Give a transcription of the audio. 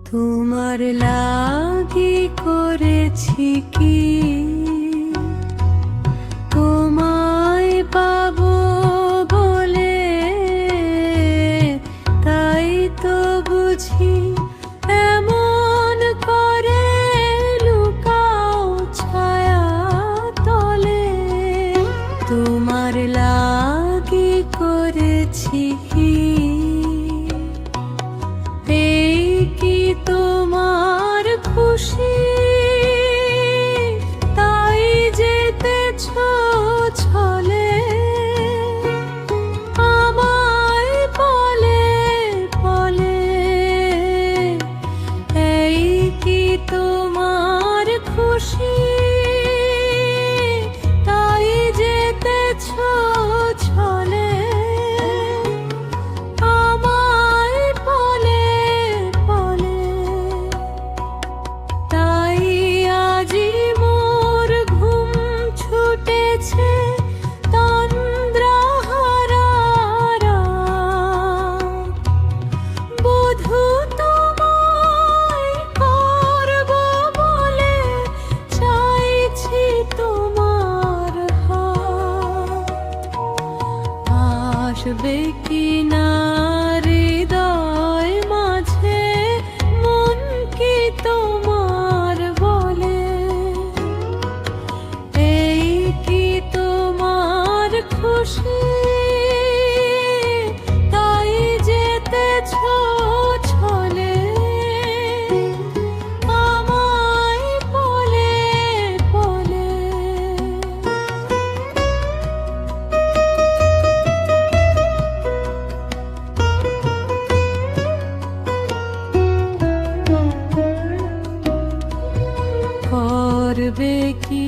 তোমার লাগি করেছি কি তোমায় পাবো বলে, তাই তো বুঝি এমন করে লুকাও ছায়া তলে। তোমার লাগি করেছি কি তোমার খুশি, তাই যেতেছ ছলে আমায় বলে বলে। এই কি তোমার খুশি, তাই যেতেছ ছলে আসবে কিনা হৃদয় মাঝে মন কি তোমার বলে। এই কি তোমার খুশি, তাই যেতেছ ছলে আমায় বলে বলে। করবে কি